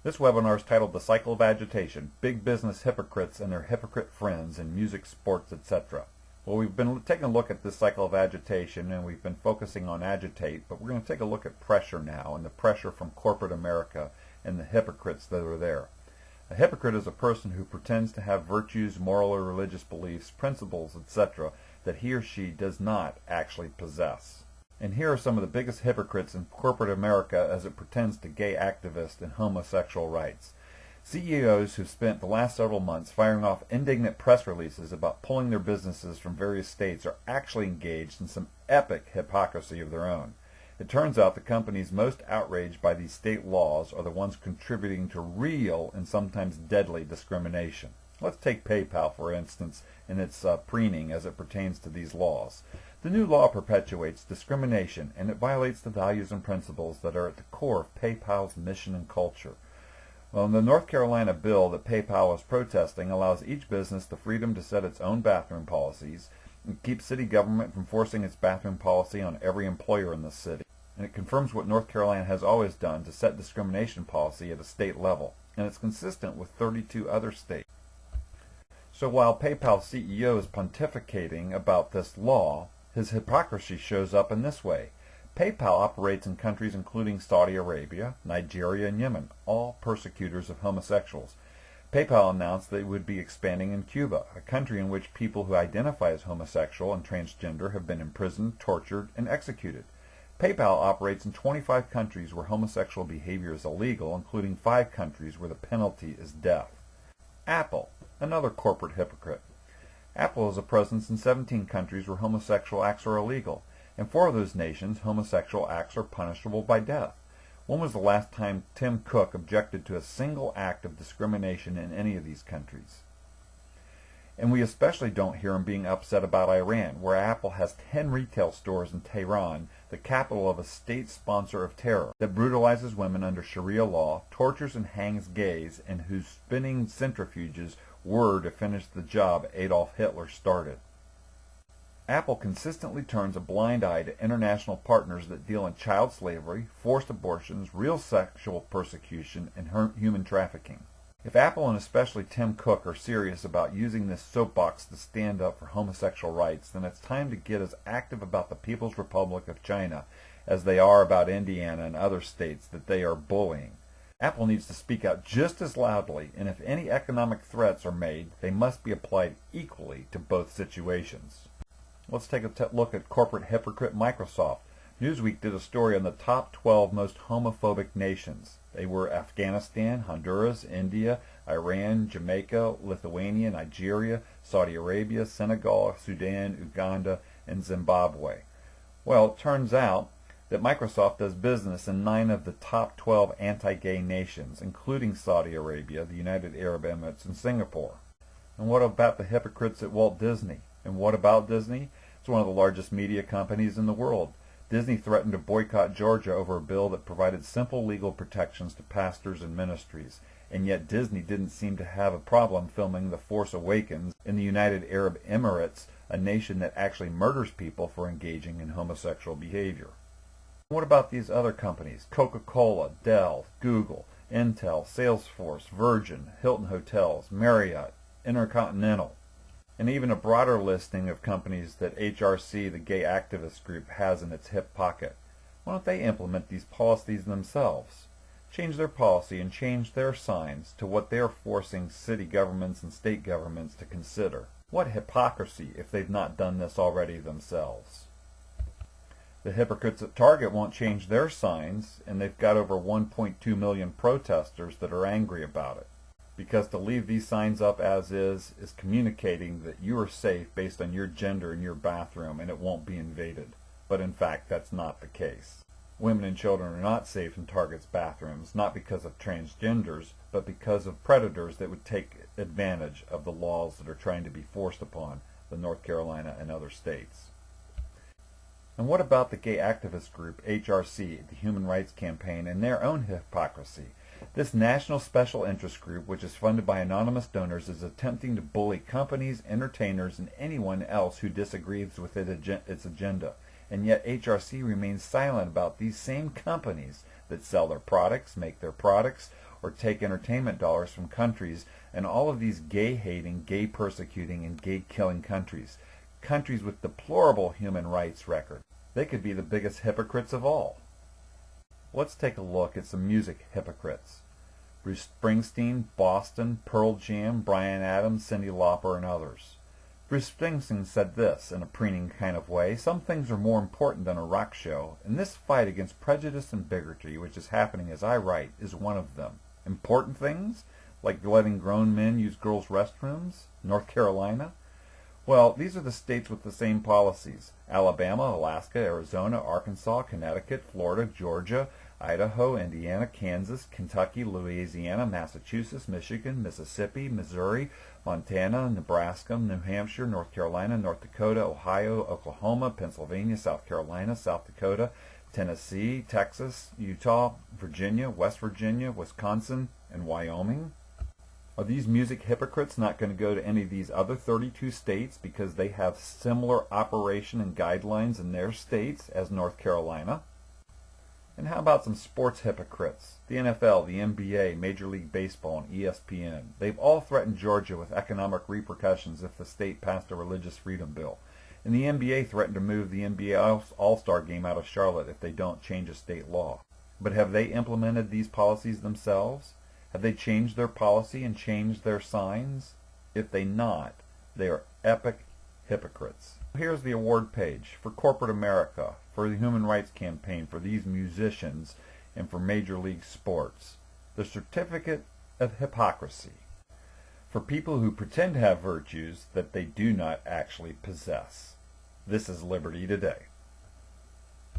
This webinar is titled The Cycle of Agitation, Big Business Hypocrites and Their Hypocrite Friends in Music, Sports, etc. Well, we've been taking a look at this cycle of agitation, and we've been focusing on agitate, but we're going to take a look at pressure now, and the pressure from corporate America and the hypocrites that are there. A hypocrite is a person who pretends to have virtues, moral or religious beliefs, principles, etc. that he or she does not actually possess. And here are some of the biggest hypocrites in corporate America as it pertains to gay activists and homosexual rights. CEOs who've spent the last several months firing off indignant press releases about pulling their businesses from various states are actually engaged in some epic hypocrisy of their own. It turns out the companies most outraged by these state laws are the ones contributing to real and sometimes deadly discrimination. Let's take PayPal, for instance, in its preening as it pertains to these laws. The new law perpetuates discrimination, and it violates the values and principles that are at the core of PayPal's mission and culture. Well, the North Carolina bill that PayPal is protesting allows each business the freedom to set its own bathroom policies and keeps city government from forcing its bathroom policy on every employer in the city. And it confirms what North Carolina has always done to set discrimination policy at a state level, and it's consistent with 32 other states. So while PayPal CEO is pontificating about this law, his hypocrisy shows up in this way. PayPal operates in countries including Saudi Arabia, Nigeria, and Yemen, all persecutors of homosexuals. PayPal announced that it would be expanding in Cuba, a country in which people who identify as homosexual and transgender have been imprisoned, tortured, and executed. PayPal operates in 25 countries where homosexual behavior is illegal, including 5 countries where the penalty is death. Apple, another corporate hypocrite. Apple has a presence in 17 countries where homosexual acts are illegal. In 4 of those nations, homosexual acts are punishable by death. When was the last time Tim Cook objected to a single act of discrimination in any of these countries? And we especially don't hear him being upset about Iran, where Apple has 10 retail stores in Tehran, the capital of a state sponsor of terror, that brutalizes women under Sharia law, tortures and hangs gays, and whose spinning centrifuges were to finish the job Adolf Hitler started. Apple consistently turns a blind eye to international partners that deal in child slavery, forced abortions, real sexual persecution, and human trafficking. If Apple and especially Tim Cook are serious about using this soapbox to stand up for homosexual rights, then it's time to get as active about the People's Republic of China as they are about Indiana and other states that they are bullying. Apple needs to speak out just as loudly, and if any economic threats are made, they must be applied equally to both situations. Let's take a look at corporate hypocrite Microsoft. Newsweek did a story on the top 12 most homophobic nations. They were Afghanistan, Honduras, India, Iran, Jamaica, Lithuania, Nigeria, Saudi Arabia, Senegal, Sudan, Uganda, and Zimbabwe. Well, it turns out that Microsoft does business in 9 of the top 12 anti-gay nations, including Saudi Arabia, the United Arab Emirates, and Singapore. And what about the hypocrites at Walt Disney? And what about Disney? It's one of the largest media companies in the world. Disney threatened to boycott Georgia over a bill that provided simple legal protections to pastors and ministries, and yet Disney didn't seem to have a problem filming The Force Awakens in the United Arab Emirates, a nation that actually murders people for engaging in homosexual behavior. What about these other companies? Coca-Cola, Dell, Google, Intel, Salesforce, Virgin, Hilton Hotels, Marriott, Intercontinental, and even a broader listing of companies that HRC, the gay activist group, has in its hip pocket. Why don't they implement these policies themselves? Change their policy and change their signs to what they're forcing city governments and state governments to consider. What hypocrisy if they've not done this already themselves? The hypocrites at Target won't change their signs, and they've got over 1.2 million protesters that are angry about it. Because to leave these signs up as is communicating that you are safe based on your gender in your bathroom and it won't be invaded. But in fact, that's not the case. Women and children are not safe in Target's bathrooms, not because of transgenders, but because of predators that would take advantage of the laws that are trying to be forced upon the North Carolina and other states. And what about the gay activist group HRC, the Human Rights Campaign, and their own hypocrisy? This national special interest group, which is funded by anonymous donors, is attempting to bully companies, entertainers, and anyone else who disagrees with its agenda. And yet HRC remains silent about these same companies that sell their products, make their products, or take entertainment dollars from countries, and all of these gay-hating, gay-persecuting, and gay-killing countries. Countries with deplorable human rights record. They could be the biggest hypocrites of all. Let's take a look at some music hypocrites. Bruce Springsteen, Boston, Pearl Jam, Bryan Adams, Cyndi Lauper, and others. Bruce Springsteen said this, in a preening kind of way: "Some things are more important than a rock show, and this fight against prejudice and bigotry, which is happening as I write, is one of them." Important things? Like letting grown men use girls' restrooms? North Carolina? Well, these are the states with the same policies: Alabama, Alaska, Arizona, Arkansas, Connecticut, Florida, Georgia, Idaho, Indiana, Kansas, Kentucky, Louisiana, Massachusetts, Michigan, Mississippi, Missouri, Montana, Nebraska, New Hampshire, North Carolina, North Dakota, Ohio, Oklahoma, Pennsylvania, South Carolina, South Dakota, Tennessee, Texas, Utah, Virginia, West Virginia, Wisconsin, and Wyoming. Are these music hypocrites not going to go to any of these other 32 states because they have similar operation and guidelines in their states as North Carolina? And how about some sports hypocrites? The NFL, the NBA, Major League Baseball, and ESPN. They've all threatened Georgia with economic repercussions if the state passed a religious freedom bill. And the NBA threatened to move the NBA All-Star game out of Charlotte if they don't change a state law. But have they implemented these policies themselves? Have they changed their policy and changed their signs? If they not, they are epic hypocrites. Here's the award page for corporate America, for the Human Rights Campaign, for these musicians, and for Major League Sports. The certificate of hypocrisy for people who pretend to have virtues that they do not actually possess. This is Liberty Today.